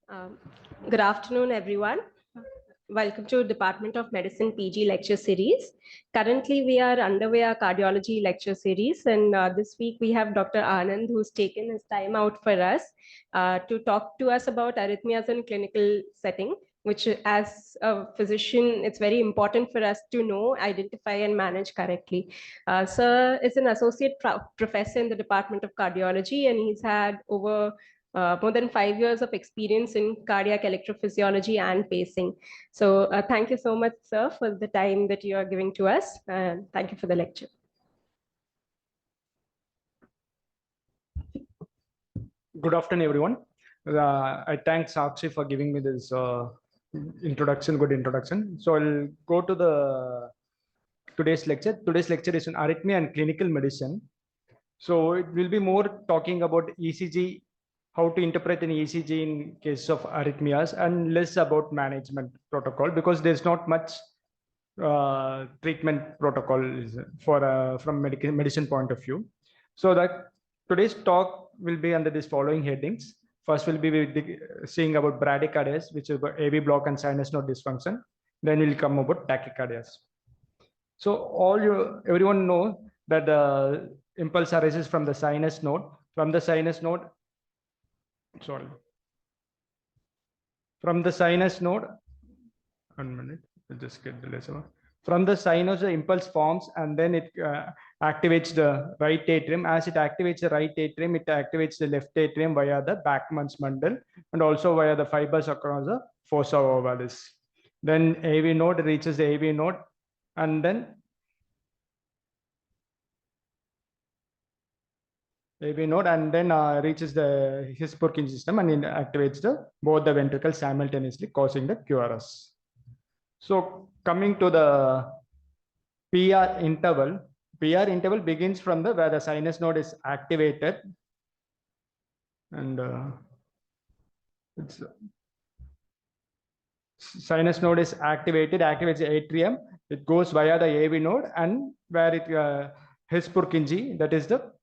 Um, Good afternoon, everyone. Welcome to Department of Medicine PG lecture series. Currently, we are underway our cardiology lecture series, and this week we have Dr. Anand, who's taken his time out for us to talk to us about arrhythmias in clinical setting, which as a physician, it's very important for us to know, identify, and manage correctly. Sir is an associate professor in the Department of Cardiology, and he's had over more than 5 years of experience in cardiac electrophysiology and pacing. So thank you so much, sir, for the time that you are giving to us. And thank you for the lecture. Good afternoon, everyone. I thank Sakshi for giving me this good introduction. So I'll go to the today's lecture. Today's lecture is on arrhythmia and clinical medicine. So it will be more talking about ECG, how to interpret an ECG in case of arrhythmias, and less about management protocol because there's not much treatment protocol for from medicine point of view. So that today's talk will be under these following headings. First, we'll be seeing about bradycardias, which is about AV block and sinus node dysfunction. Then we'll come about tachycardias. So everyone know that the impulse arises from the sinus node. From the sinus node, from the sinus node, 1 minute, I'll just get the lesson. From the sinus, the impulse forms and then it activates the right atrium. As it activates the right atrium, it activates the left atrium via the Bachmann's bundle and also via the fibers across the fossa ovalis. Then AV node reaches the AV node and then reaches the His-Purkinje system and it activates both the ventricles simultaneously, causing the QRS. So coming to the PR interval begins from where the sinus node is activated, and sinus node is activates the atrium. It goes via the AV node, and where it His-Purkinje, that is the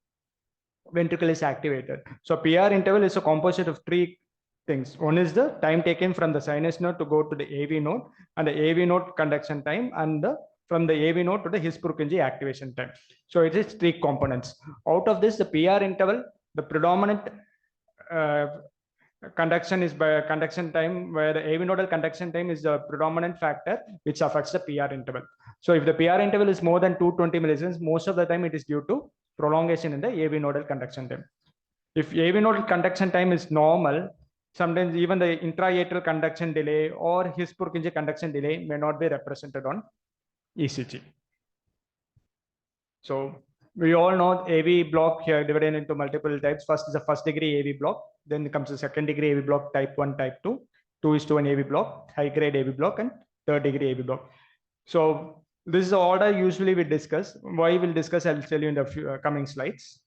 ventricle, is activated. So PR interval is a composite of three things. One is the time taken from the sinus node to go to the AV node, and the AV node conduction time, and from the AV node to the His-Purkinje activation time. So it is three components. Out of this, the PR interval, the predominant conduction is by conduction time, where the AV nodal conduction time is the predominant factor which affects the PR interval. So if the PR interval is more than 220 milliseconds, most of the time it is due to prolongation in the AV nodal conduction time. If AV nodal conduction time is normal, sometimes even the intra-atrial conduction delay or His-Purkinje conduction delay may not be represented on ECG. So we all know AV block here divided into multiple types. First is the first degree AV block. Then comes the second degree AV block, type 1, type 2, 2:1 AV block, high grade AV block, and third degree AV block. So this is the order usually we discuss. Why we'll discuss, I'll tell you in the coming slides.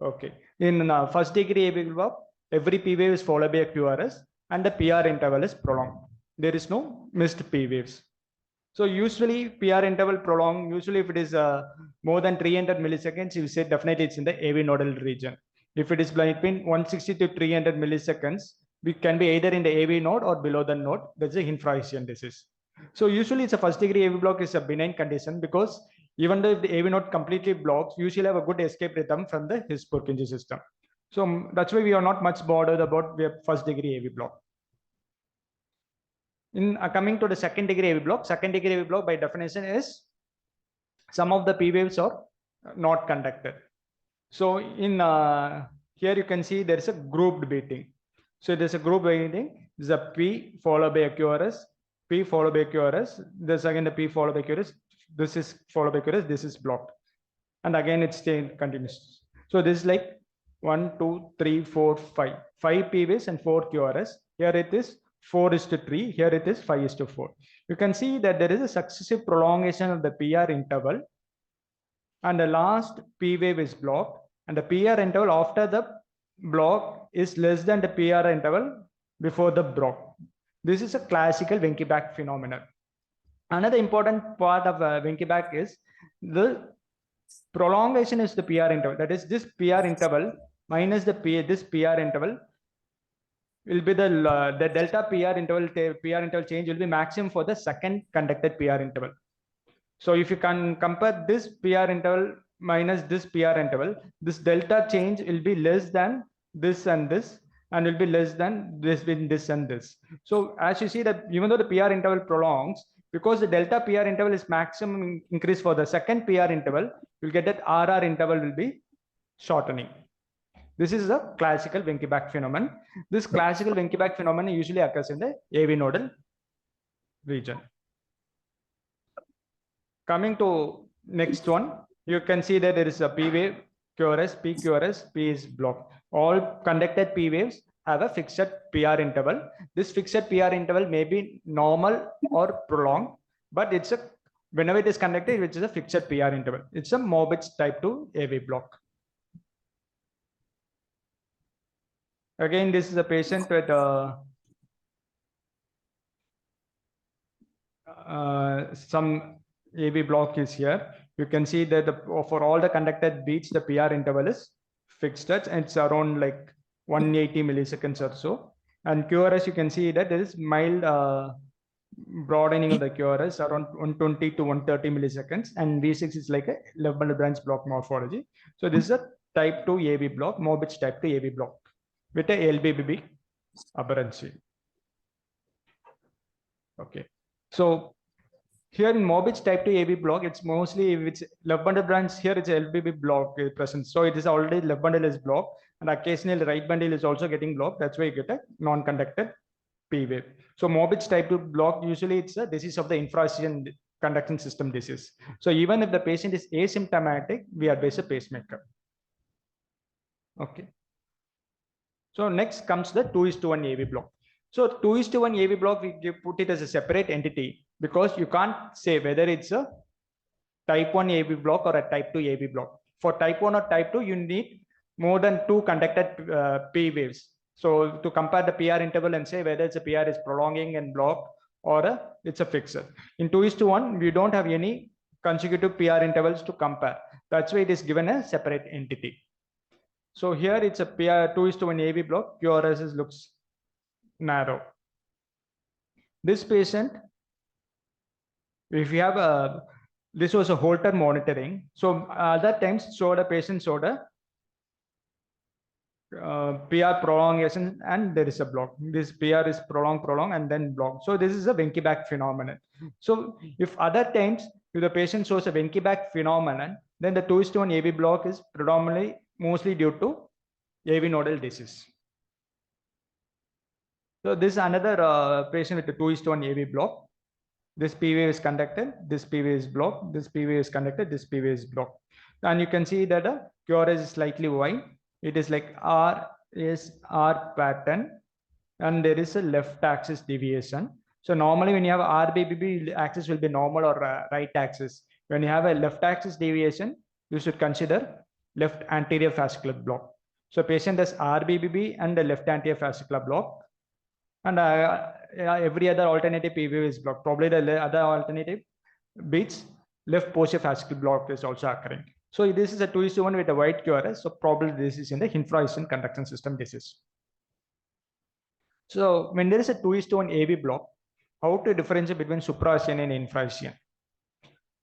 Okay. In first degree AV block, every P wave is followed by a QRS and the PR interval is prolonged. There is no missed P waves. So usually PR interval prolonged, usually if it is more than 300 milliseconds, you say definitely it's in the AV nodal region. If it is between 160 to 300 milliseconds, we can be either in the AV node or below the node. That's a infrahisian disease. So usually it's a first degree AV block is a benign condition because even though if the AV node completely blocks, you usually have a good escape rhythm from the His-Purkinje system. So that's why we are not much bothered about the first degree AV block. In coming to the second degree AV block by definition is some of the P waves are not conducted. So in here you can see there is a grouped beating. So there's a group beating. This is a P followed by a QRS, P followed by a QRS. This again the P followed by QRS. This is followed by QRS. This is blocked, and again it's continuous. So this is like 1, 2, 3, 4, 5. 5 P waves and 4 QRS. Here it is 4:3. Here it is 5:4. You can see that there is a successive prolongation of the PR interval, and the last P wave is blocked, and the PR interval after the block is less than the PR interval before the block. This is a classical Wenckebach phenomenon. Another important part of Wenckebach is the prolongation is the PR interval. That is, this PR interval minus this PR interval will be the delta PR interval change will be maximum for the second conducted PR interval. So if you can compare this PR interval minus this PR interval, this delta change will be less than this and this, and will be less than this in this and this. So as you see that even though the PR interval prolongs, because the delta PR interval is maximum increase for the second PR interval, you'll get that RR interval will be shortening. This is a classical Wenckebach phenomenon. This classical Wenckebach phenomenon usually occurs in the AV nodal region. Coming to next one, you can see that there is a P wave, QRS, PQRS, P is blocked. All conducted P waves have a fixed PR interval. This fixed PR interval may be normal or prolonged, but it's a whenever it is conducted, which is a fixed PR interval. It's a Morbitz type 2 AV block. Again, this is a patient with some AV block is here. You can see that for all the conducted beats, the PR interval is fixed, and it's around like 180 milliseconds or so. And QRS, you can see that there is mild broadening of the QRS around 120 to 130 milliseconds, and V6 is like a left bundle branch block morphology. So this is a type 2 AV block, Morbitz type 2 AV block with a LBBB aberrancy. Okay, so here in Morbitz type 2 AV block, it's mostly if it's left bundle branch, here it's LBB block present. So it is already left bundle is blocked, and occasionally right bundle is also getting blocked. That's why you get a non-conducted P wave. So Morbitz type 2 block, usually it's a disease of the infracession conduction system disease. So even if the patient is asymptomatic, we advise a pacemaker. Okay. So next comes the 2:1 AV block. So 2:1 AV block, we put it as a separate entity because you can't say whether it's a type 1 AV block or a type 2 AV block. For type 1 or type 2, you need more than 2 conducted P waves. So to compare the PR interval and say whether it's a PR is prolonging and blocked or it's a fixed. In 2:1, we don't have any consecutive PR intervals to compare. That's why it is given a separate entity. So here it's a PR 2:1 AV block. QRS looks narrow. This patient, if you have a, this was a Holter monitoring. So other times showed a patient showed a PR prolongation and there is a block. This PR is prolonged and then blocked. So this is a Wenckebach phenomenon. So if other times if the patient shows a Wenckebach phenomenon, then the 2:1 AV block is predominantly mostly due to AV nodal disease. So this is another patient with a 2:1 AV block. This P wave is conducted, this P wave is blocked, this P wave is conducted, this P wave is blocked. And you can see that the QRS is slightly wide. It is like R pattern, and there is a left axis deviation. So normally when you have RBBB, axis will be normal or right axis. When you have a left axis deviation, you should consider left anterior fascicular block. So patient has RBBB and the left anterior fascicular block, and every other alternative P wave is blocked. Probably the other alternative beats left posterior fascicular block is also occurring. So this is a 2:1 with a wide QRS. So probably this is in the infracession conduction system disease. So when there is a 2:1 AV block, how to differentiate between supraescient and infracescient?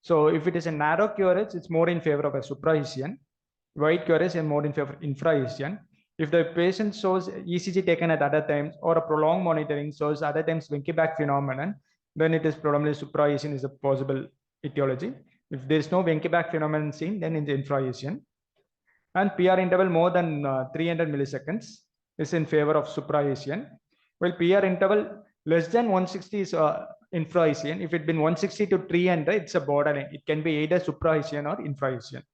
So if it is a narrow QRS, it's more in favor of a supraescient. Wide QRS is more in favor of infracescient. If the patient shows ECG taken at other times or a prolonged monitoring shows other times Wenckebach phenomenon, then it is predominantly supraescient is a possible etiology. If there is no Wenckebach phenomenon seen, then it's infracescient. And PR interval more than 300 milliseconds is in favor of supraescient. Well, PR interval less than 160 is infracescient. If it's been 160 to 300, it's a borderline. It can be either supraescient or infracescient.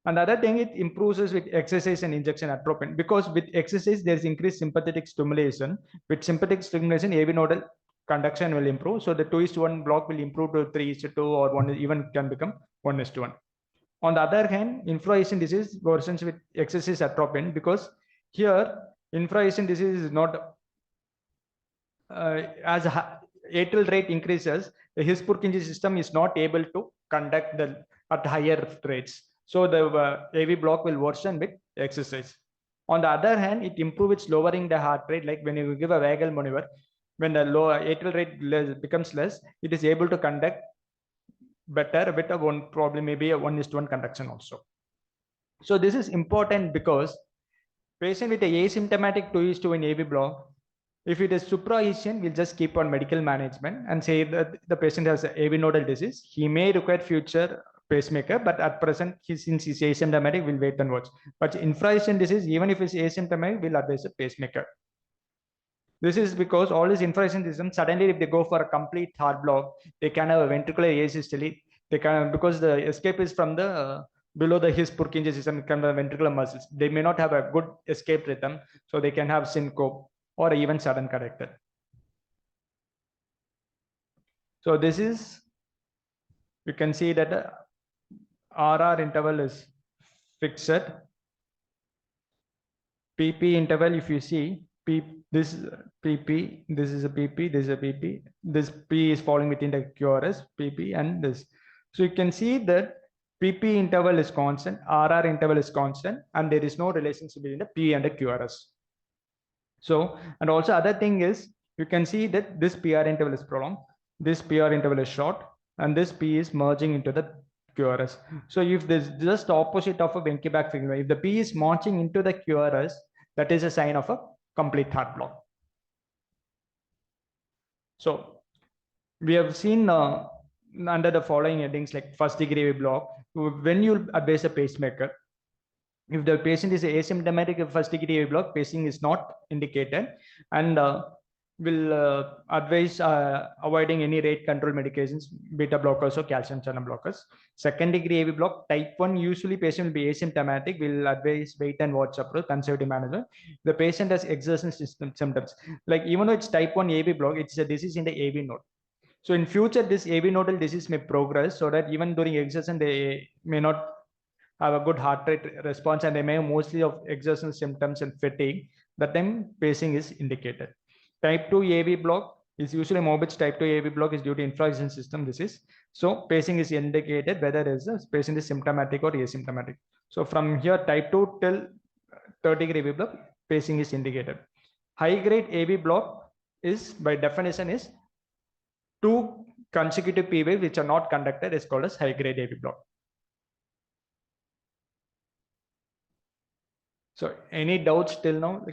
Another thing, it improves with exercise and injection atropine, because with exercise there's increased sympathetic stimulation. With sympathetic stimulation, AV nodal conduction will improve. So the 2:1 block will improve to 3:2 or 1, even can become 1:1. On the other hand, infracescient disease worsens with excessive atropine, because here infracescent disease is not as atrial rate increases, the His-Purkinje system is not able to conduct at higher rates. So the AV block will worsen with exercise. On the other hand, it improves lowering the heart rate. Like when you give a vagal maneuver, when the low atrial rate becomes less, it is able to conduct better, a bit of one, probably maybe a 1:1 conduction also. So this is important because patient with a asymptomatic 2:1 AV block, if it is supraECN, we'll just keep on medical management and say that the patient has AV nodal disease. He may require future pacemaker, but at present, since he's asymptomatic, we'll wait and watch. But infraECN disease, even if it's asymptomatic, we'll advise a pacemaker. This is because all these infraECN systems, suddenly if they go for a complete heart block, they can have a ventricular asystole. They can, because the escape is from the below the his Purkinje system, kind of ventricular muscles. They may not have a good escape rhythm, so they can have syncope or even sudden cardiac death. So this is, you can see that the RR interval is fixed. PP interval, if you see, this PP, this is a PP, this is a PP, this P is falling within the QRS, PP, and this. So you can see that PP interval is constant, RR interval is constant, and there is no relationship between the P and the QRS. So, and also other thing is, you can see that this PR interval is prolonged, this PR interval is short, and this P is merging into the QRS. So if this is just opposite of a Wenckebach figure, if the P is marching into the QRS, that is a sign of a complete heart block. So we have seen under the following headings like first degree AV block, when you advise a pacemaker, if the patient is asymptomatic of first degree AV block, pacing is not indicated, and will advise avoiding any rate control medications, beta blockers or calcium channel blockers. Second degree AV block, type 1, usually patient will be asymptomatic, will advise wait and watch approach, conservative management. The patient has exertion symptoms, like even though it's type 1 AV block, it's a disease in the AV node. So in future, this AV nodal disease may progress, so that even during exertion, they may not have a good heart rate response, and they may have mostly of exertion symptoms and fatigue. That time pacing is indicated. Type 2 AV block is usually morbid. Type 2 AV block is due to infraction system disease. So pacing is indicated whether the patient is symptomatic or asymptomatic. So from here, type 2 till third degree AV block, pacing is indicated. High grade AV block is, by definition, is 2 consecutive P waves which are not conducted is called as high grade AV block. So any doubts till now?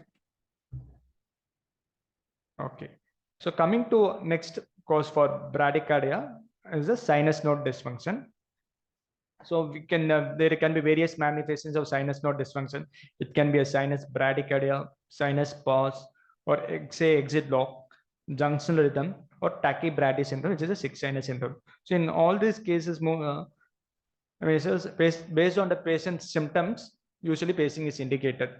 Okay. So coming to next cause for bradycardia is a sinus node dysfunction. So we can there can be various manifestations of sinus node dysfunction. It can be a sinus bradycardia, sinus pause, or say exit block, junctional rhythm, or tachybrady syndrome, which is a sick sinus syndrome. So in all these cases, based on the patient's symptoms, usually pacing is indicated.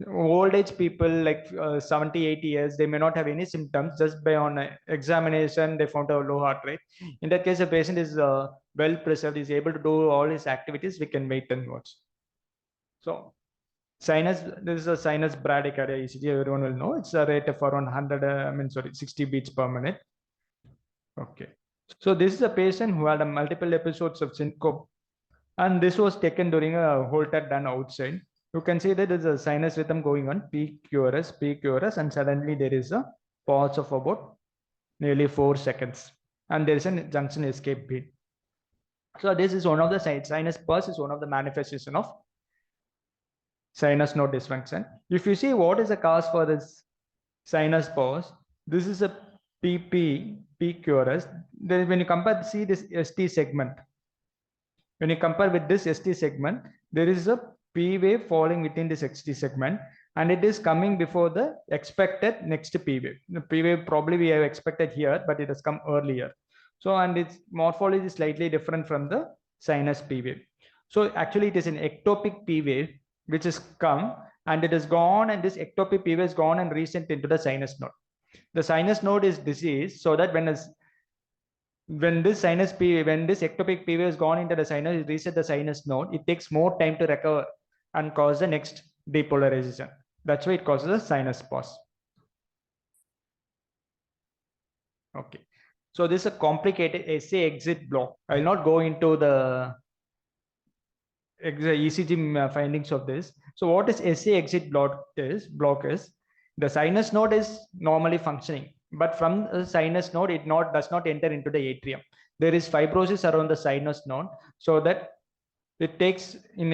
Old age people like 70, 80 years, they may not have any symptoms. Just by on examination, they found a low heart rate. In that case, the patient is well preserved, is able to do all his activities. We can wait and watch. So sinus, this is a sinus bradycardia ECG. Everyone will know it's a rate of around 60 beats per minute. Okay. So this is a patient who had a multiple episodes of syncope, and this was taken during a Holter done outside. You can see that there's a sinus rhythm going on, PQRS, and suddenly there is a pause of about nearly 4 seconds, and there is a junction escape beat. So this is one of the sinus pause is one of the manifestation of sinus node dysfunction. If you see what is the cause for this sinus pause, this is a PQRS. Then when you compare, see this ST segment. When you compare with this ST segment, there is a P wave falling within this ST segment, and it is coming before the expected next P wave. The P wave probably we have expected here, but it has come earlier. So, and its morphology is slightly different from the sinus P wave. So actually it is an ectopic P wave which has come and it has gone, and this ectopic P wave has gone and recent into the sinus node. The sinus node is diseased, so that when this ectopic P wave has gone into the sinus, it reaches the sinus node, it takes more time to recover and cause the next depolarization. That's why it causes a sinus pause. Okay. So this is a complicated SA exit block. I will not go into the ECG findings of this. So what is SA exit block is the sinus node is normally functioning, but from the sinus node it does not enter into the atrium. There is fibrosis around the sinus node, so that it takes in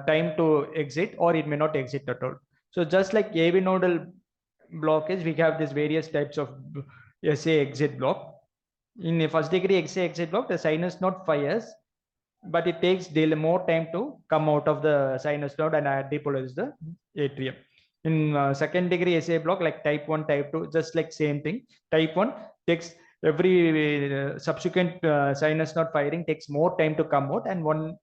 time to exit, or it may not exit at all. So just like AV nodal blockage, we have these various types of SA exit block. In a first degree SA exit block, the sinus node fires, but it takes more time to come out of the sinus node and depolarize the atrium. In second degree SA block, like type 1, type 2, just like same thing. Type 1 takes every subsequent sinus node firing takes more time to come out, and one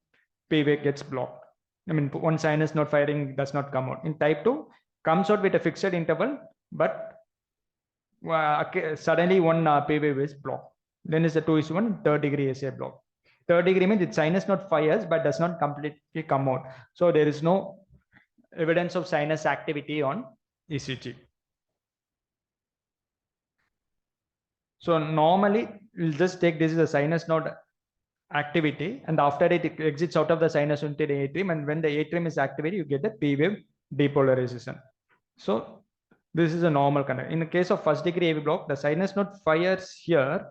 PV gets blocked. I mean, one sinus node firing does not come out. In type 2, comes out with a fixed interval, but suddenly one PV is blocked. Then is the 2:1 third degree SA block. Third degree means its sinus node fires but does not completely come out. So there is no evidence of sinus activity on ECG. So normally we'll just take this as a sinus node activity, and after it exits out of the sinus into the atrium, and when the atrium is activated, you get the P wave depolarization. So this is a normal conduct. In the case of first degree AV block, the sinus node fires here,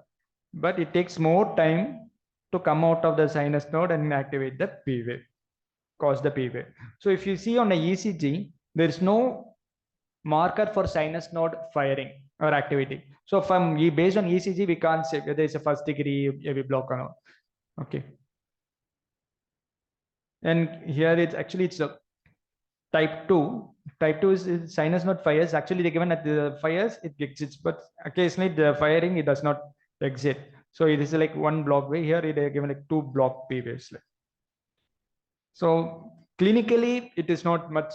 but it takes more time to come out of the sinus node and activate the P wave, cause the P wave. So if you see on the ECG, there is no marker for sinus node firing or activity. So from based on ECG, we can't say whether it's a first degree AV block or not. Okay. And here it's a type 2. Type 2 is sinus node fires. Actually, they're given at the fires, it exits, but occasionally the firing, it does not exit. So it is like one block way. Here it is given like 2 block P waves. So clinically, it is not much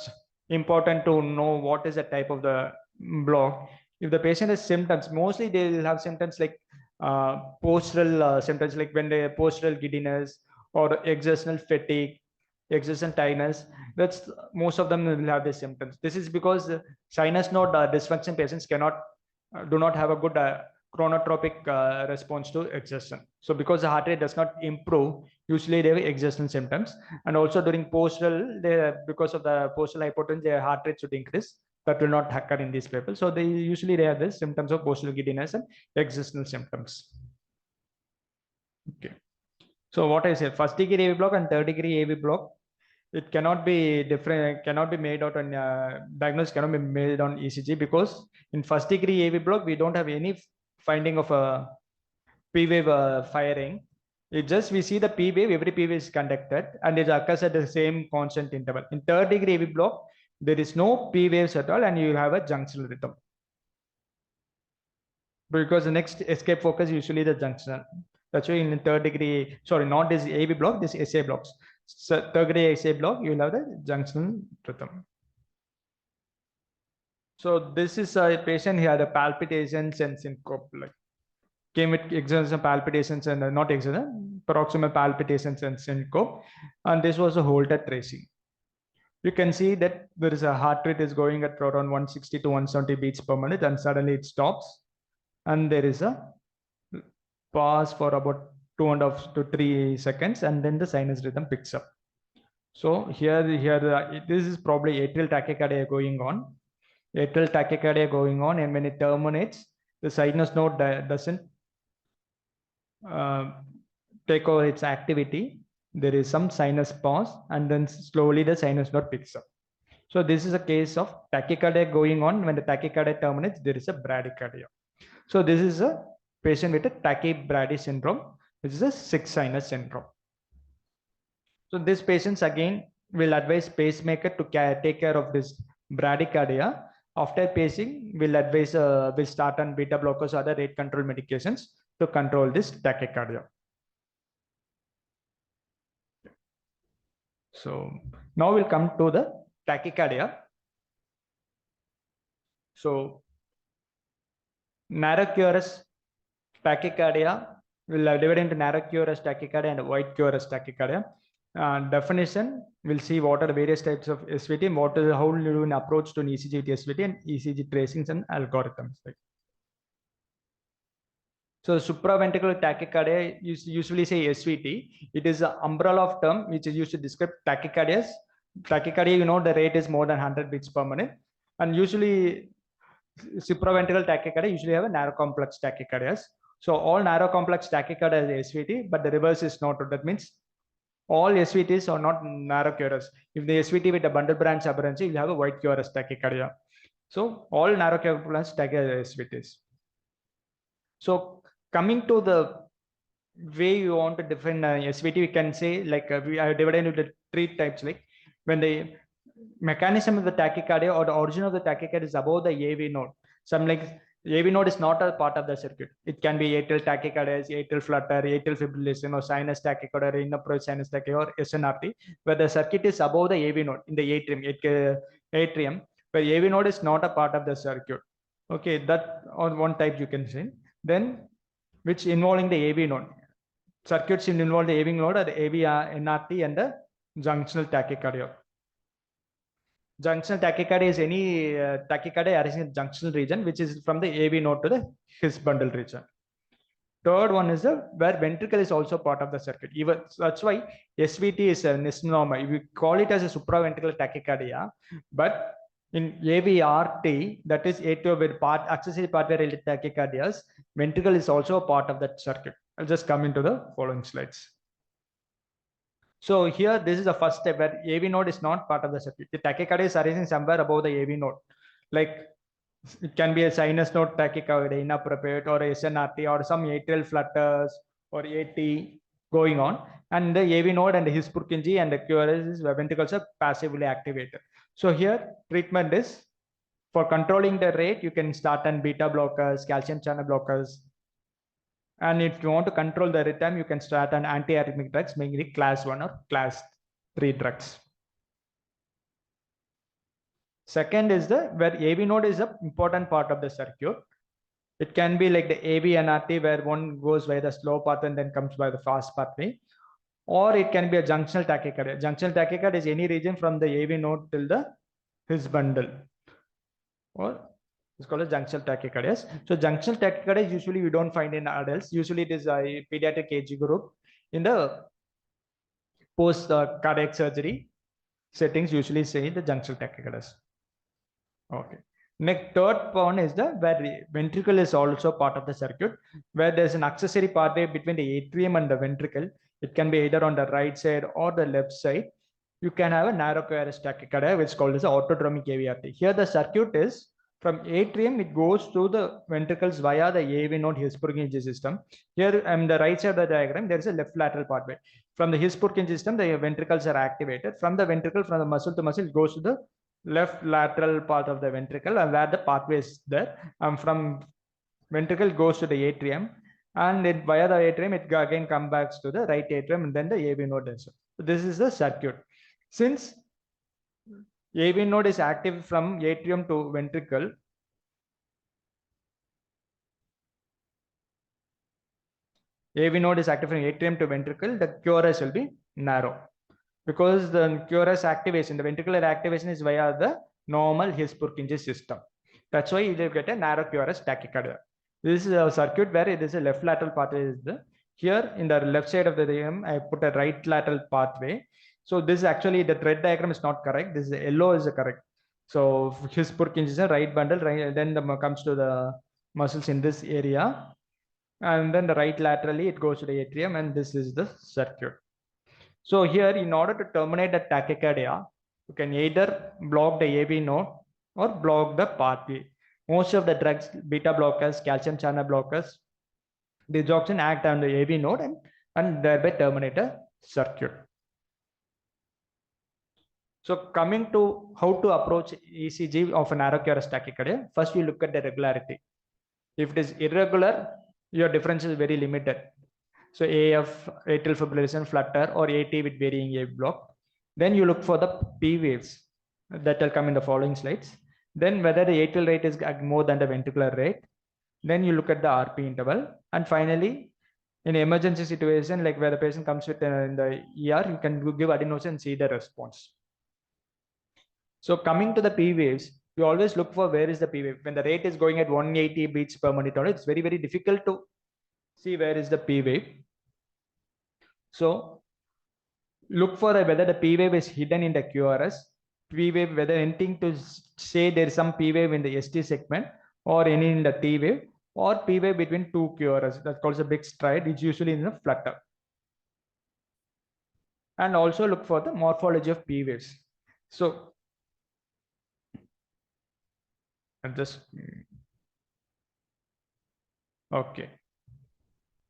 important to know what is the type of the block. If the patient has symptoms, mostly they will have symptoms like postural symptoms, like when they postural giddiness or exertional fatigue, exertional tiredness. That's most of them will have these symptoms. This is because sinus node dysfunction patients do not have a good chronotropic response to exertion. So because the heart rate does not improve, usually they have exertional symptoms. And also during postural, because of the postural hypotension, their heart rate should increase. That will not occur in these people. So they have the symptoms of postural giddiness and exertional symptoms. Okay. So what I said, first degree AV block and third degree AV block, it cannot be different, cannot be made out on diagnosis, cannot be made on ECG, because in first degree AV block, we don't have any finding of a P wave firing. It just, we see the P wave, every P wave is conducted and it occurs at the same constant interval. In third degree AV block, there is no P waves at all, and you will have a junctional rhythm. Because the next escape focus is usually the junctional. That's why in third degree, sorry, not this AV block, this SA blocks. So third degree SA block, you will have the junctional rhythm. So this is a patient here, the palpitations and syncope, like came with exertional palpitations and not exertional, proximal palpitations and syncope. And this was a Holter tracing. You can see that there is a heart rate is going at around 160 to 170 beats per minute, and suddenly it stops. And there is a pause for about 2.5 to 3 seconds, and then the sinus rhythm picks up. So here this is probably atrial tachycardia going on. Atrial tachycardia going on, and when it terminates, the sinus node doesn't take over its activity. There is some sinus pause, and then slowly the sinus node picks up. So this is a case of tachycardia going on. When the tachycardia terminates, there is a bradycardia. So this is a patient with a tachybrady syndrome, which is a sick sinus syndrome. So these patients again will advise pacemaker to take care of this bradycardia. After pacing, we'll advise will start on beta blockers or other rate control medications to control this tachycardia. So now we'll come to the tachycardia. So narrow QRS tachycardia will divide into narrow QRS tachycardia and wide QRS tachycardia. Definition, we'll see what are the various types of SVT and what is how will you do an approach to an ECG with SVT and ECG tracings and algorithms. So supraventricular tachycardia, you usually say SVT. It is an umbrella of term which is used to describe tachycardias. Tachycardia, you know, the rate is more than 100 beats per minute. And usually supraventricular tachycardia usually have a narrow complex tachycardias. So all narrow complex tachycardia is SVT, but the reverse is not. That means all SVTs are not narrow QRS. If the SVT with a bundle branch aberrancy, you have a white QRS tachycardia. So all narrow complex tachycardia are SVTs. So coming to the way you want to define SVT, we can say like we are divided into three types. Like when the mechanism of the tachycardia or the origin of the tachycardia is above the AV node. Some like AV node is not a part of the circuit. It can be atrial tachycardia, atrial flutter, atrial fibrillation, or sinus tachycardia, inner sinus tachycardia, or SNRT, where the circuit is above the AV node in the atrium, where AV node is not a part of the circuit. Okay, that on one type you can say. Then which involving the AV node. Circuits involve the AV node or the AV NRT and the junctional tachycardia. Junctional tachycardia is any tachycardia arising in the junctional region, which is from the AV node to the His bundle region. Third one is where ventricle is also part of the circuit. Even that's why SVT is a misnomer. We call it as a supraventricular tachycardia, but in AVRT, that is atrial with part accessory pathway related tachycardias, ventricle is also a part of that circuit. I'll just come into the following slides. So here, this is the first step where AV node is not part of the circuit. The tachycardia is arising somewhere above the AV node. Like it can be a sinus node tachycardia, inappropriate, or a SNRT, or some atrial flutters, or AT going on. And the AV node and the His-Purkinje and the QRS ventricles are passively activated. So here, treatment is for controlling the rate, you can start on beta blockers, calcium channel blockers. And if you want to control the rhythm, you can start on anti-arrhythmic drugs, mainly class 1 or class 3 drugs. Second is where AV node is an important part of the circuit. It can be like the AV NRT, where one goes by the slow path and then comes by the fast pathway. Or it can be a junctional tachycardia. Junctional tachycardia is any region from the AV node till the His bundle. Or it's called a junctional tachycardias. So junctional tachycardia usually we don't find in adults. Usually it is a pediatric age group. In the post cardiac surgery settings, usually say the junctional tachycardias. Okay. Next, third one is where the ventricle is also part of the circuit, where there's an accessory pathway between the atrium and the ventricle. It can be either on the right side or the left side. You can have a narrow QRS tachycardia, which is called as autodromic AVRT. Here the circuit is from atrium, it goes to the ventricles via the AV node His-Purkinje system. Here on the right side of the diagram, there is a left lateral pathway. From the His-Purkinje system, the ventricles are activated. From the ventricle, from the muscle to muscle, it goes to the left lateral part of the ventricle, and where the pathway is there. And from ventricle goes to the atrium, and it via the atrium, it again comes back to the right atrium, and then the AV node is. So this is the circuit. Since AV node is active from atrium to ventricle, AV node is active from atrium to ventricle, the QRS will be narrow, because the QRS activation, the ventricular activation is via the normal His-Purkinje system. That's why you will get a narrow QRS tachycardia. This is a circuit where it is a left lateral pathway. Here in the left side of the diagram, I put a right lateral pathway. So this is actually the thread diagram is not correct. This is yellow is correct. So His-Purkinje is a right bundle, right, then comes to the muscles in this area. And then the right laterally, it goes to the atrium, and this is the circuit. So here, in order to terminate the tachycardia, you can either block the AV node or block the pathway. Most of the drugs, beta blockers, calcium channel blockers, digoxin act on the AV node and thereby terminate a circuit. So coming to how to approach ECG of a narrow QRS tachycardia, first we look at the regularity. If it is irregular, your difference is very limited. So AF, atrial fibrillation, flutter, or AT with varying AV block. Then you look for the P waves that will come in the following slides. Then whether the atrial rate is more than the ventricular rate. Then you look at the RP interval. And finally, in emergency situation, like where the patient comes with in the ER, you can give adenosine and see the response. So coming to the P waves, you always look for where is the P wave. When the rate is going at 180 beats per minute, it's very, very difficult to See where is the P wave. So look for whether the P wave is hidden in the QRS, P wave, whether anything to say there is some P wave in the ST segment or any in the T wave, or P wave between two QRS. That's called a big stride. It's usually in the flutter. And also look for the morphology of P waves. So just okay.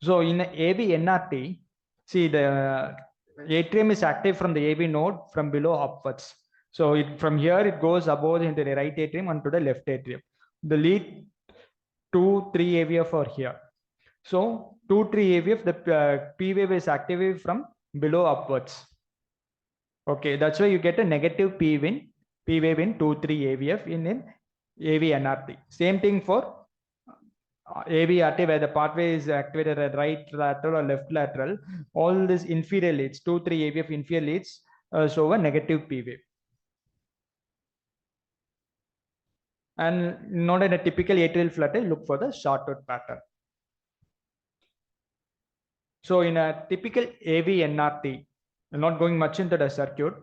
So in AV NRT, see the atrium is active from the AV node from below upwards. So from here it goes above into the right atrium and to the left atrium. The lead 2, 3 AVF are here. So 2, 3 AVF, the P wave is active from below upwards. Okay, that's why you get a negative P wave in 2, 3 AVF in AV NRT. Same thing for AVRT, where the pathway is activated at right lateral or left lateral. All these inferior leads, 2, 3 AVF inferior leads show a negative P wave. And not in a typical atrial flutter, look for the short-out pattern. So in a typical AV NRT, I'm not going much into the circuit.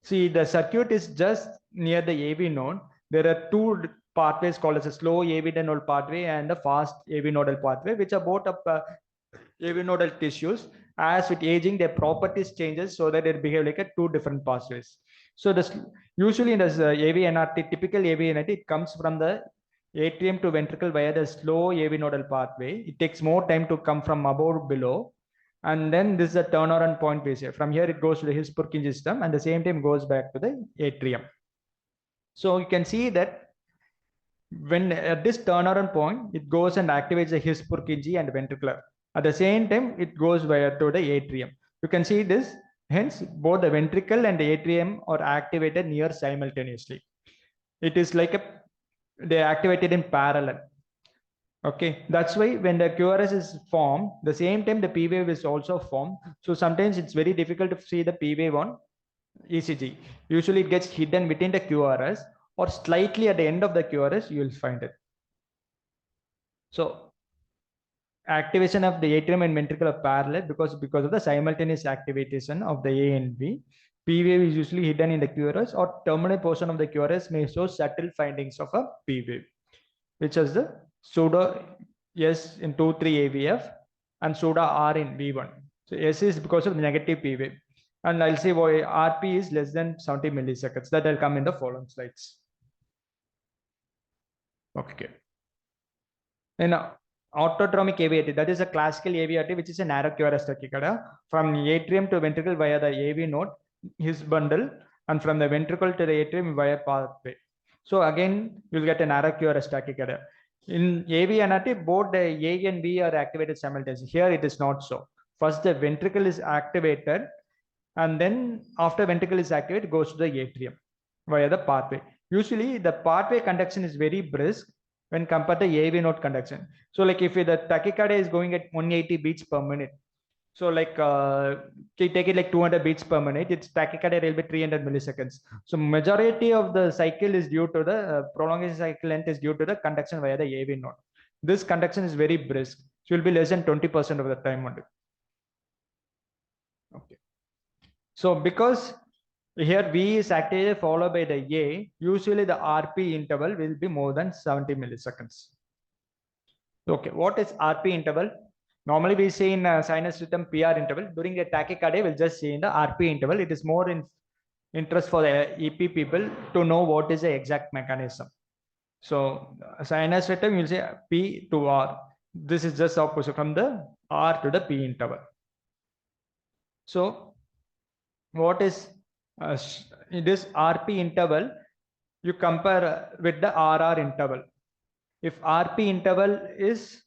See, the circuit is just near the AV node. There are two pathways called as a slow AV nodal pathway and the fast AV nodal pathway, which are both of AV nodal tissues. As with aging, their properties changes so that they behave like two different pathways. So this usually in this AV NRT, typical AV NRT, it comes from the atrium to ventricle via the slow AV nodal pathway. It takes more time to come from above to below. And then this is a turnaround point base here. From here, it goes to the His-Purkinje system and the same time goes back to the atrium. So you can see that when at this turnaround point, it goes and activates the His-Purkinje and ventricular. At the same time, it goes via to the atrium. You can see this. Hence, both the ventricle and the atrium are activated near simultaneously. It is like they're activated in parallel. Okay, that's why when the QRS is formed, the same time the P wave is also formed. So sometimes it's very difficult to see the P wave on ECG. Usually it gets hidden within the QRS or slightly at the end of the QRS, you will find it. So activation of the atrium and ventricle are parallel because of the simultaneous activation of the A and B. P wave is usually hidden in the QRS or terminal portion of the QRS may show subtle findings of a P wave, which is the pseudo S in 2, 3 AVF and pseudo R in V1. So S is because of the negative P wave. And I'll say why RP is less than 70 milliseconds. That will come in the following slides. Okay. And autotromic AVRT, that is a classical AVRT, which is a narrow QRS tachycardia from atrium to ventricle via the AV node, his bundle, and from the ventricle to the atrium via pathway. So again, you'll get a narrow QRS tachycardia. In AV NRT, both the A and B are activated simultaneously. Here it is not so. First, the ventricle is activated, and then after ventricle is activated, it goes to the atrium via the pathway. Usually, the pathway conduction is very brisk when compared to AV node conduction. So like if the tachycardia is going at 180 beats per minute, so like take it like 200 beats per minute, its tachycardia will be 300 milliseconds. So majority of the cycle is due to the prolongation cycle length is due to the conduction via the AV node. This conduction is very brisk. So it will be less than 20% of the time only. Okay. So because here V is activated followed by the A, usually the RP interval will be more than 70 milliseconds. Okay, what is RP interval? Normally we say in sinus rhythm PR interval. During the tachycardia, we'll just say in the RP interval. It is more in interest for the EP people to know what is the exact mechanism. So sinus rhythm, you'll say P to R. This is just opposite from the R to the P interval. So what is this RP interval? You compare with the RR interval. If RP interval is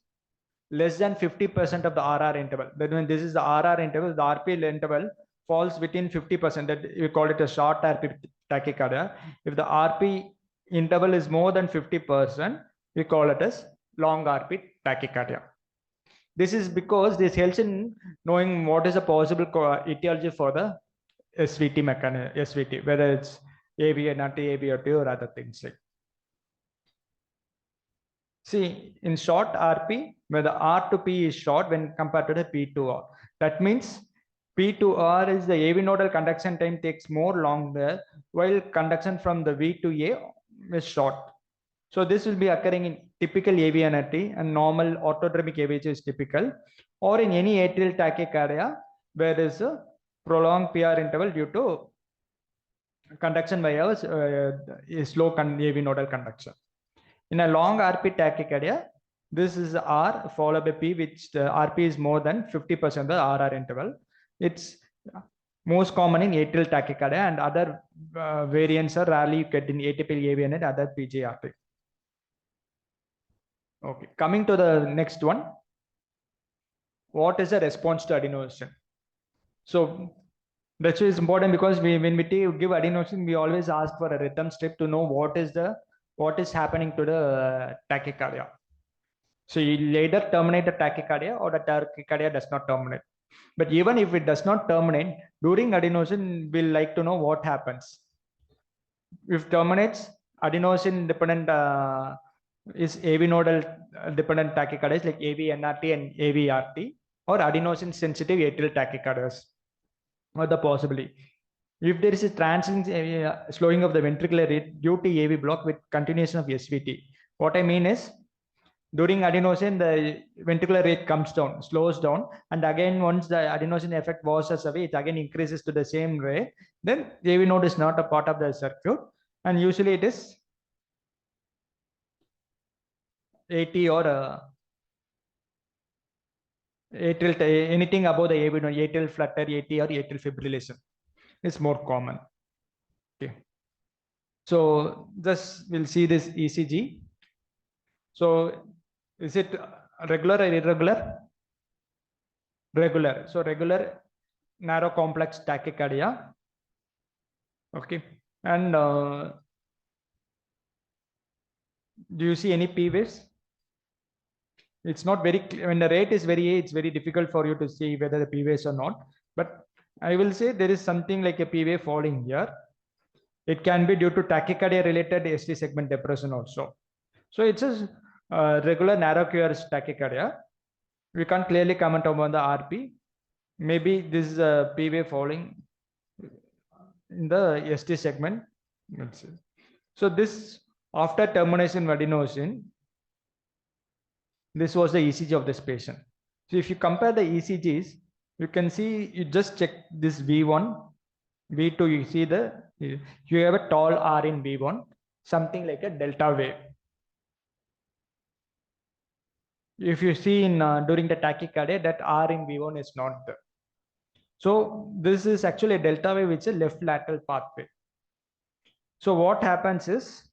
less than 50% of the RR interval, then when this is the RR interval, the RP interval falls within 50%. That we call it a short RP tachycardia. If the RP interval is more than 50%, we call it as long RP tachycardia. This is because this helps in knowing what is a possible etiology for the SVT mechanism, SVT, whether it's AV, not AV, or other things like. See, in short RP, where the R to P is short when compared to the P to R. That means P to R is the AV nodal conduction time takes more longer, while conduction from the V to A is short. So this will be occurring in typical AV anarchy, and normal orthodromic AVH is typical, or in any atrial tachycardia where there is a prolonged PR interval due to conduction by a slow AV nodal conduction. In a long RP tachycardia, this is R followed by P, which the RP is more than 50% of the RR interval. It's most common in atrial tachycardia, and other variants are rarely get in atypical AV and other PGRP. Okay, coming to the next one. What is the response to adenosine? So that is important because when we give adenosine, we always ask for a rhythm strip to know what is happening to the tachycardia. So you either terminate the tachycardia or the tachycardia does not terminate. But even if it does not terminate, during adenosine, we'll like to know what happens. If terminates, adenosine dependent is AV nodal dependent tachycardias like AV NRT and AV RT, or adenosine sensitive atrial tachycardias, or the possibility. If there is a transient slowing of the ventricular rate due to AV block with continuation of SVT, what I mean is, during adenosine, the ventricular rate comes down, slows down, and again, once the adenosine effect washes away, it again increases to the same rate. Then AV node is not a part of the circuit, and usually it is 80 or atrial, anything above the AV node, atrial flutter, AT or atrial fibrillation is more common. Okay. So just we'll see this ECG. So is it regular or irregular? Regular. So regular narrow complex tachycardia. Okay. And do you see any P waves? It's not very clear. When the rate is very high, it's very difficult for you to see whether the P waves or not. But I will say there is something like a P wave falling here. It can be due to tachycardia related ST segment depression also. So it's a regular narrow QRS tachycardia. We can't clearly comment on the RP. Maybe this is a P wave falling in the ST segment. Let's see. So this after termination of adenosine, this was the ECG of this patient. So if you compare the ECGs, you can see, you just check this V1, V2, you see you have a tall R in V1, something like a delta wave. If you see in during the tachycardia, that R in V1 is not there. So this is actually a delta wave, which is a left lateral pathway. So what happens is,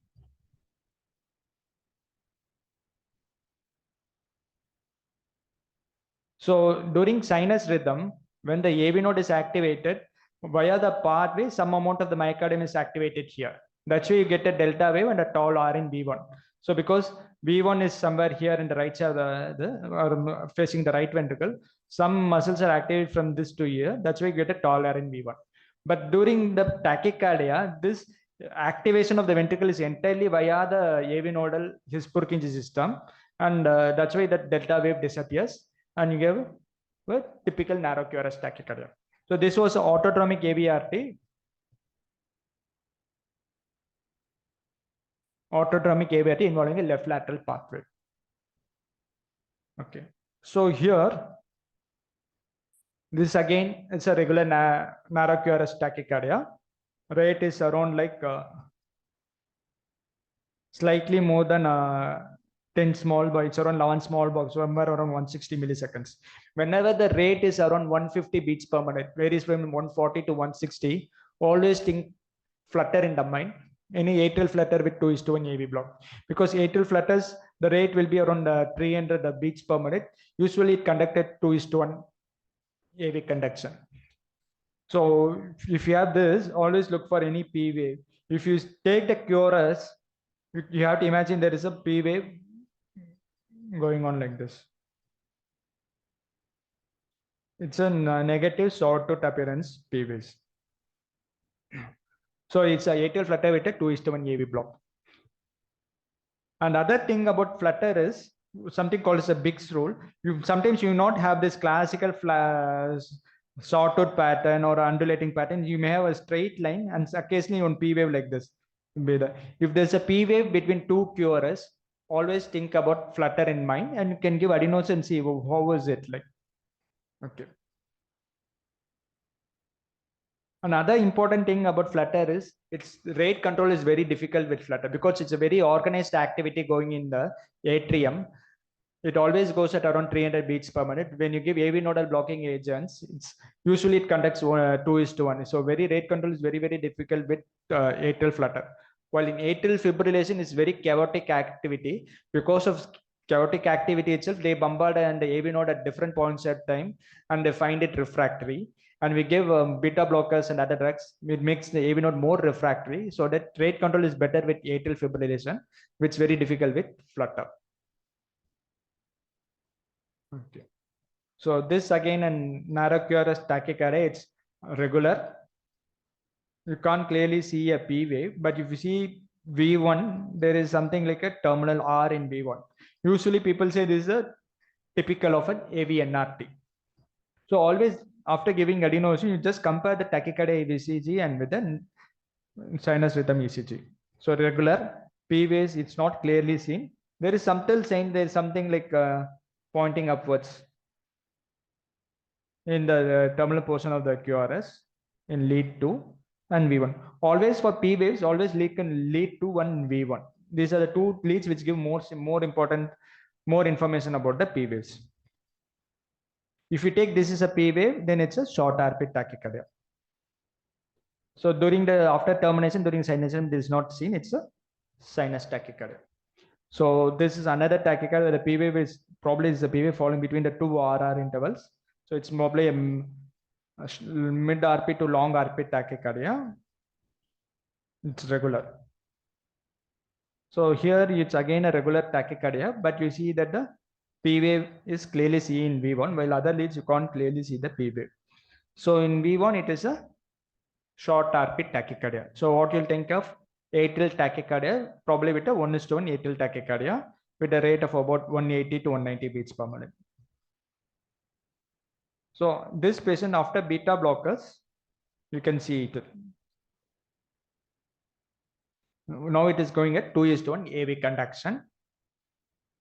so during sinus rhythm, when the AV node is activated via the pathway, some amount of the myocardium is activated here. That's why you get a delta wave and a tall R in V1. So because V1 is somewhere here in the right side of or facing the right ventricle, some muscles are activated from this to here. That's why you get a tall R in V1. But during the tachycardia, this activation of the ventricle is entirely via the AV nodal His-Purkinje system, and that's why that delta wave disappears, and you get a typical narrow QRS tachycardia. So this was autodromic AVRT. Autodromic AVRT involving a left lateral pathway. Okay. So here, this again, it's a regular narrow QRS tachycardia. Rate is around like slightly more than 10 small box, it's around 11 small box, somewhere around 160 milliseconds. Whenever the rate is around 150 beats per minute, varies from 140 to 160, always think flutter in the mind. Any atrial flutter with 2:1 AV block. Because atrial flutters, the rate will be around 300 beats per minute. Usually it conducted 2:1 AV conduction. So if you have this, always look for any P wave. If you take the QRS, you have to imagine there is a P wave going on like this. It's a negative sawtooth appearance P waves. So it's a atrial flutter with a 2:1 AV block. Another thing about flutter is something called as a Biggs rule. Sometimes you not have this classical sawtooth pattern or undulating pattern. You may have a straight line and occasionally on P wave like this. If there's a P wave between two QRS, always think about flutter in mind, and you can give adenos and see how is it like. Okay. Another important thing about Flutter is its rate control is very difficult with Flutter because it's a very organized activity going in the atrium. It always goes at around 300 beats per minute. When you give AV nodal blocking agents, usually it conducts 2:1. So very rate control is very, very difficult with atrial flutter. While in atrial fibrillation is very chaotic activity. Because of chaotic activity itself, they bombard and the AV node at different points at time and they find it refractory. And we give beta blockers and other drugs. It makes the AV node more refractory. So that rate control is better with atrial fibrillation, which is very difficult with flutter. Okay. So this again and narrow QRS tachycardia, it's regular. You can't clearly see a P wave, but if you see V1, there is something like a terminal R in V1. Usually people say this is a typical of an AVNRT. So always after giving adenosine, you just compare the tachycardia ECG and with the sinus rhythm ECG. So regular P waves, it's not clearly seen. There is subtle sign, there is something like pointing upwards in the terminal portion of the QRS in lead 2 and V1. Always for P waves, always lead to 1 V1. These are the two leads which give more information about the P waves. If you take this is a P wave, then it's a short RP tachycardia. So after termination, during sinusation, this is not seen, it's a sinus tachycardia. So this is another tachycardia. The P wave is probably the P wave falling between the two RR intervals. So it's probably a mid RP to long RP tachycardia. It's regular. So here it's again a regular tachycardia, but you see that the P wave is clearly seen in V1, while other leads you can't clearly see the P wave. So in V1 it is a short RP tachycardia. So what you'll think of atrial tachycardia, probably with a 1:1 atrial tachycardia with a rate of about 180 to 190 beats per minute. So this patient after beta blockers, you can see it. Now it is going at 2:1 AV conduction.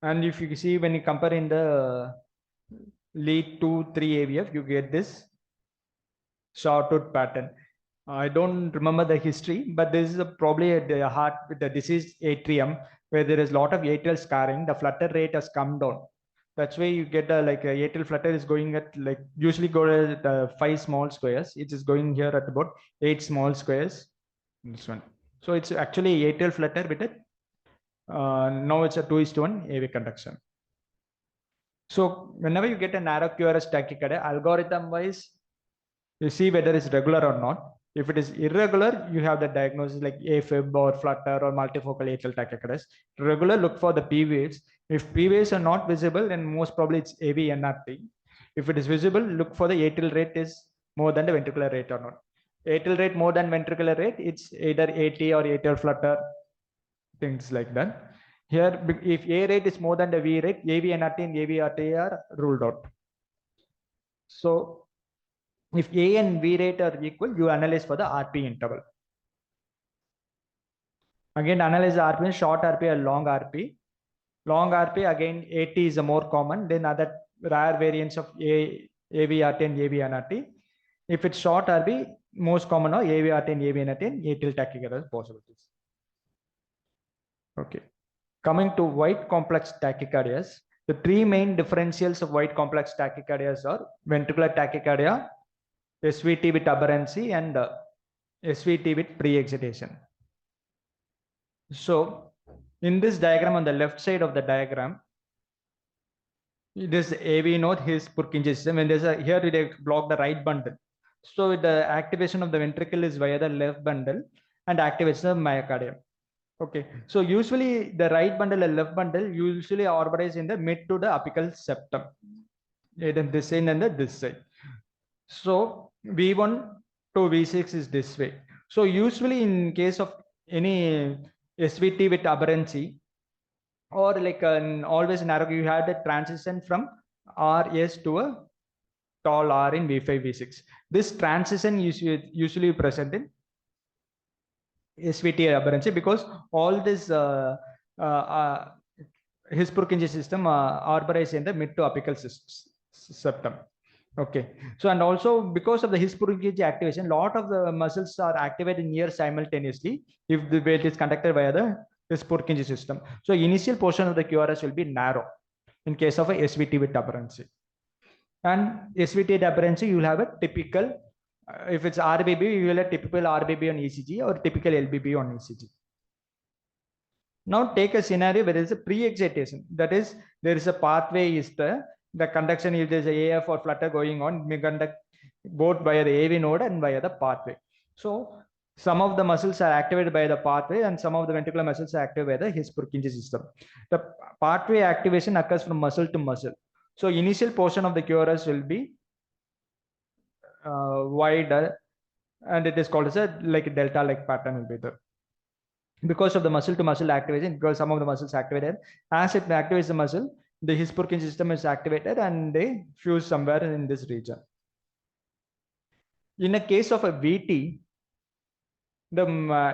And if you see when you compare in the lead 2, 3 AVF, you get this sawtooth pattern. I don't remember the history, but this is probably a heart with the diseased atrium where there is a lot of atrial scarring. The flutter rate has come down. That's why you get a atrial flutter is going at usually go at 5 small squares. It is going here at about 8 small squares. This one. So it's actually atrial flutter with it. Now it's a 2:1 AV conduction. So whenever you get a narrow QRS tachycardia, algorithm wise, you see whether it's regular or not. If it is irregular, you have the diagnosis like AFib or flutter or multifocal atrial tachycardia. Regular, look for the P waves. If P waves are not visible, then most probably it's AVNRT. If it is visible, look for the atrial rate is more than the ventricular rate or not. Atrial rate more than ventricular rate, it's either AT or atrial flutter, things like that. Here, if A rate is more than the V rate, AVNRT and AVRT are ruled out. So if A and V rate are equal, you analyze for the RP interval. Again, analyze the RP, short RP or long RP. Long RP, again, AT is the more common, then other rare variants of AVRT and AVNRT. If it's short RP, most common are AVRT and AVNRT and atrial tachycardia possibilities. Okay. Coming to white complex tachycardias, the three main differentials of white complex tachycardias are ventricular tachycardia, SVT with aberrancy, and SVT with pre-excitation. So in this diagram, on the left side of the diagram, this AV node, his Purkinje system, and here we block the right bundle. So the activation of the ventricle is via the left bundle and activation of myocardium. Okay, so usually the right bundle and left bundle usually orbitize in the mid to the apical septum, either this side and this side. So V1 to V6 is this way. So usually in case of any SVT with aberrancy, or like always narrow, you had a transition from RS to a tall R in V5, V6. This transition is usually present in SVT aberrancy because all this his Purkinje system arborize in the mid to apical septum. Okay, so and also because of the his Purkinje activation, lot of the muscles are activated near simultaneously if the weight is conducted via the his Purkinje system. So initial portion of the QRS will be narrow in case of a SVT with aberrancy. And SVT aberrancy, you will have a typical, if it's RBB, you will have typical RBB on ECG or typical LBB on ECG. Now take a scenario where there is a pre-excitation. That is, there is a pathway is the conduction, if there is a AF or flutter going on, may conduct both via the AV node and via the pathway. So some of the muscles are activated by the pathway and some of the ventricular muscles are activated by the his Purkinje system. The pathway activation occurs from muscle to muscle. So initial portion of the QRS will be wide and it is called as a like a delta-like pattern will be there. Because of the muscle to muscle activation, because some of the muscles activated, as it activates the muscle, the his Purkinje system is activated and they fuse somewhere in this region. In a case of a VT,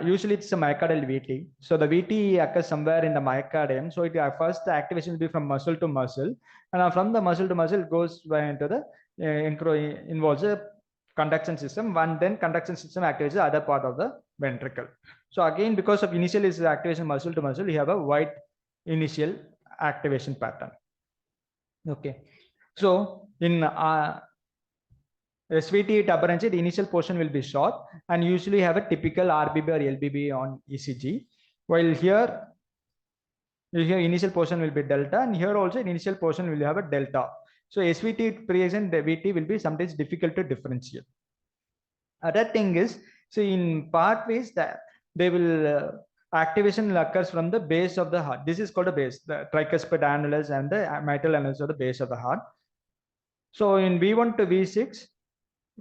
usually it's a myocardial VT. So the VT occurs somewhere in the myocardium. So it first the activation will be from muscle to muscle, and from the muscle to muscle it goes into the involves a conduction system. And then conduction system activates the other part of the ventricle. So again, because of initial is activation muscle to muscle, you have a wide initial activation pattern. Okay, so in SVT aberrancy, the initial portion will be short and usually have a typical RBB or LBB on ECG. While here initial portion will be delta, and here also initial portion will have a delta. So SVT present VT will be sometimes difficult to differentiate. Other thing is, so in pathways that they will activation occurs from the base of the heart. This is called a base, the tricuspid annulus and the mitral annulus are the base of the heart. So in V1 to V6,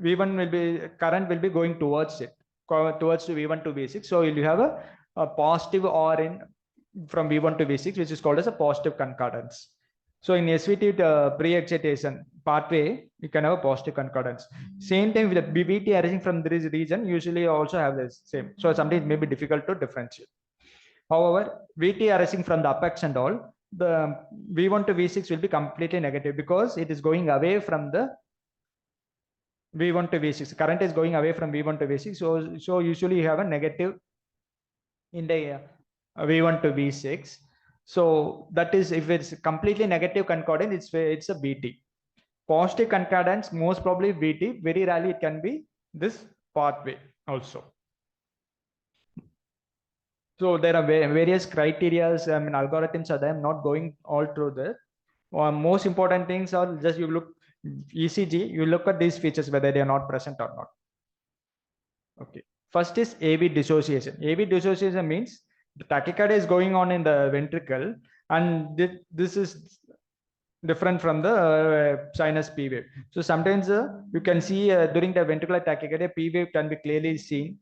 V1 will be current will be going towards it, towards V1 to V6. So you have a positive or in from V1 to V6, which is called as a positive concordance. So in SVT pre-excitation pathway, you can have a positive concordance. Same time with the VT arising from this region, usually also have the same. So sometimes it may be difficult to differentiate. However, VT arising from the apex and all, the V1 to V6 will be completely negative because it is going away from the V1 to V6. Current is going away from V1 to V6. So usually you have a negative in the V1 to V6. So that is, if it's completely negative concordance, it's a VT. Positive concordance, most probably VT. Very rarely it can be this pathway also. So there are various criteria, algorithms are there. I'm not going all through this. Most important things are just you look ECG, you look at these features whether they are not present or not. Okay. First is AV dissociation. AV dissociation means the tachycardia is going on in the ventricle, and this is different from the sinus P wave. So sometimes you can see during the ventricular tachycardia, P wave can be clearly seen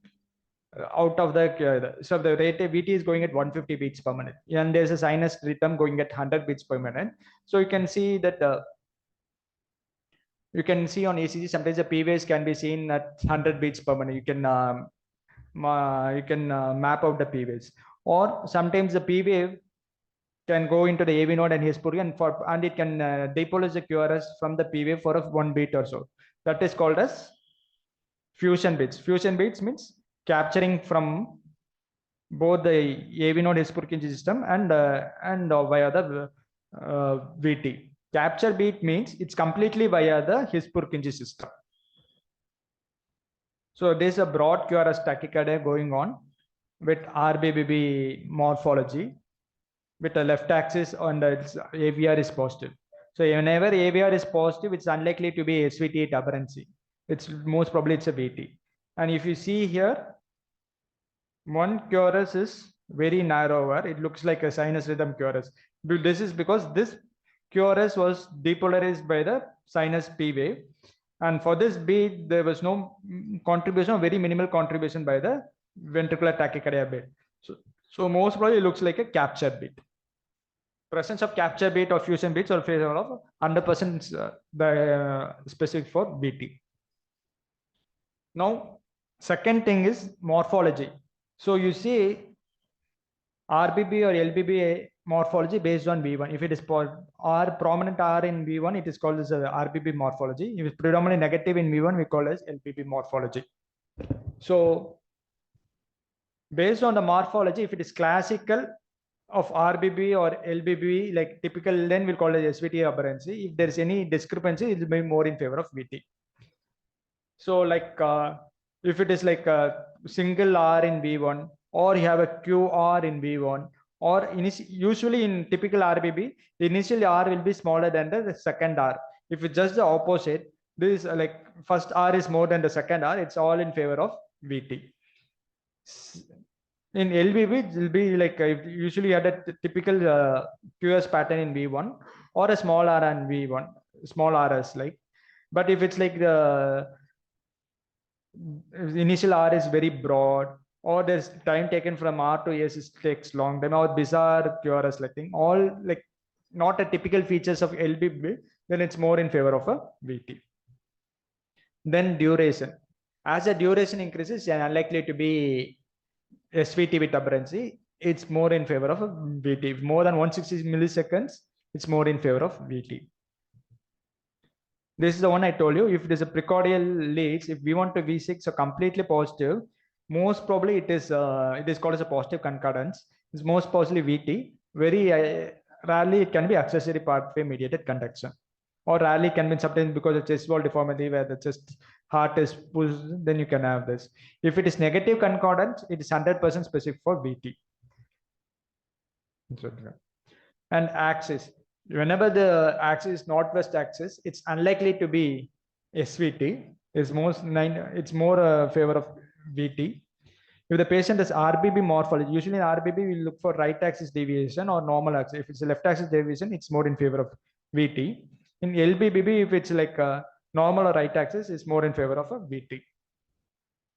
out of the so the rate VT is going at 150 beats per minute, and there's a sinus rhythm going at 100 beats per minute. So you can see that you can see on ECG sometimes the P waves can be seen at 100 beats per minute. You can map out the P waves, or sometimes the P wave can go into the AV node and his Purkinje, and it can depolarize the QRS from the P wave for 1 beat or so. That is called as fusion beats. Fusion beats means capturing from both the AV node his Purkinje system and via the VT. Capture beat means it's completely via the his Purkinje system. So there's a broad QRS tachycardia going on with RBBB morphology with the left axis on the AVR is positive. So whenever AVR is positive, it's unlikely to be SVT aberrancy. It's most probably it's a VT. And if you see here, one QRS is very narrower. It looks like a sinus rhythm QRS. This is because this QRS was depolarized by the sinus P wave. And for this beat, there was no contribution, or very minimal contribution by the ventricular tachycardia beat. So most probably it looks like a capture beat. presence of capture bit or fusion bits or favor of 100% specific for BT. Now, second thing is morphology. So you see RBB or LBB morphology based on V1. If it is R prominent R in V1, it is called as RBB morphology. If it's predominantly negative in V1, we call it as LBB morphology. So based on the morphology, if it is classical of RBB or LBB, like typical, then we'll call it SVT aberrancy. If there is any discrepancy, it will be more in favor of VT. So like if it is like a single R in V1, or you have a QR in V1, or usually in typical RBB, the initial R will be smaller than the second R. If it's just the opposite, this like first R is more than the second R, it's all in favor of VT. In LBB, it will be like usually you had a typical QS pattern in V1 or a small R and V1, small RS like. But if it's like the initial R is very broad, or there's time taken from R to S is takes long time, or bizarre QRS like thing, all like not a typical features of LBB, then it's more in favor of a VT. Then duration. As the duration increases, it's unlikely to be SVT with aberrancy. It's more in favor of a VT. More than 160 milliseconds, it's more in favor of VT. This is the one I told you. If it is a precordial leads, if we want to V6 so completely positive, most probably it is called as a positive concordance. It's most possibly VT. Very rarely it can be accessory pathway mediated conduction, or rarely can be sometimes because of chest wall deformity where the chest heart is pushed. Then you can have this. If it is negative concordance, it is 100% specific for VT. And axis. Whenever the axis is northwest axis, it's unlikely to be SVT. It's more favor of VT. If the patient has RBB morphology, usually in RBB we look for right axis deviation or normal axis. If it's a left axis deviation, it's more in favor of VT. In LBBB, if it's like a normal or right axis, it's more in favor of a VT.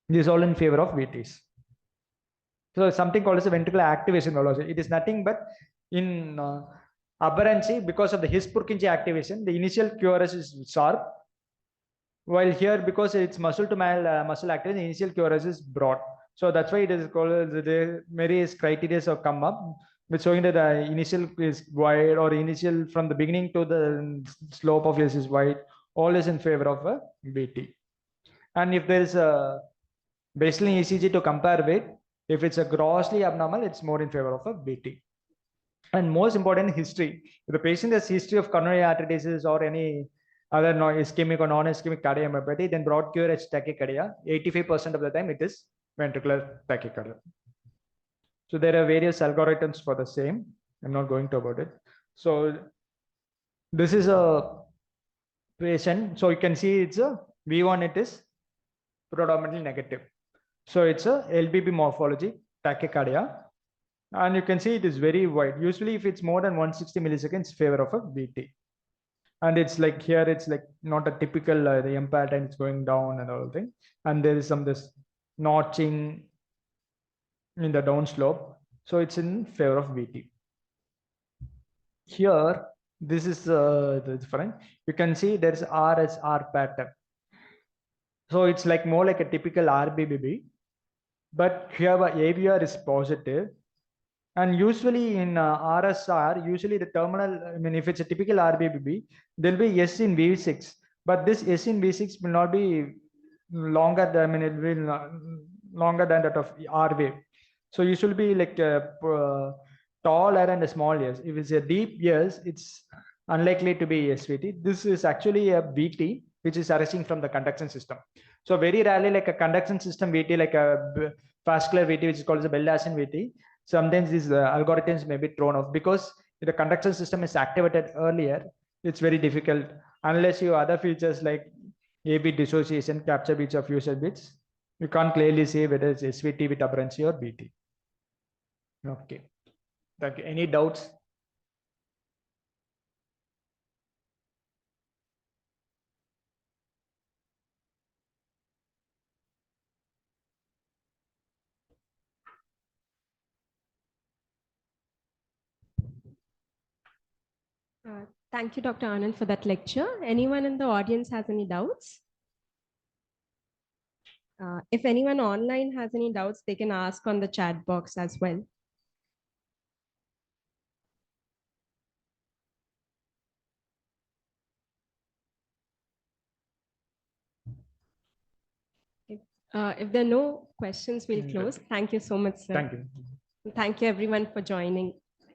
This is all in favor of VTs. So something called as a ventricular activation velocity. It is nothing but in aberrancy, because of the His-Purkinje activation, the initial QRS is sharp, while here because it's muscle to muscle activation, the initial QRS is broad. So that's why it is called the various criteria have come up with showing that the initial is wide, or initial from the beginning to the slope of this is wide, all is in favor of a BT. And if there is a baseline ECG to compare with, if it's a grossly abnormal, it's more in favor of a BT. And most important, history. If the patient has history of coronary artery disease or any other ischemic or non-ischemic cardiomyopathy, then broad QRS tachycardia, 85% of the time it is ventricular tachycardia. So there are various algorithms for the same. I'm not going to about it. So this is a patient. So you can see it's a V1, it is predominantly negative. So it's a LBB morphology, tachycardia. And you can see it is very wide. Usually if it's more than 160 milliseconds, favor of a VT. And it's like here, it's like not a typical, the M pattern is going down and all thing. And there is this notching in the downslope. So it's in favor of VT. Here, this is the different. You can see there's RSR pattern. So it's like more like a typical RBBB. But here AVR is positive. And usually in RSR, usually the terminal, I mean, if it's a typical RBBB, there'll be S in V6, but this S in V6 will not be longer than, I mean, it will longer than that of R wave. So you should be like taller and a small yes. If it's a deep yes, it's unlikely to be SVT. This is actually a VT, which is arising from the conduction system. So very rarely like a conduction system VT, like a vascular VT, which is called as a Bell-Dacian VT. Sometimes these algorithms may be thrown off because if the conduction system is activated earlier, it's very difficult unless you have other features like AB dissociation, capture bits or fusion bits. You can't clearly say whether it's SVT with aberrancy or BT. Okay. Thank you. Any doubts? Thank you, Dr. Anand, for that lecture. Anyone in the audience has any doubts? If anyone online has any doubts, they can ask on the chat box as well. If there are no questions, we'll close. Thank you so much, sir. Thank you. Thank you, everyone, for joining.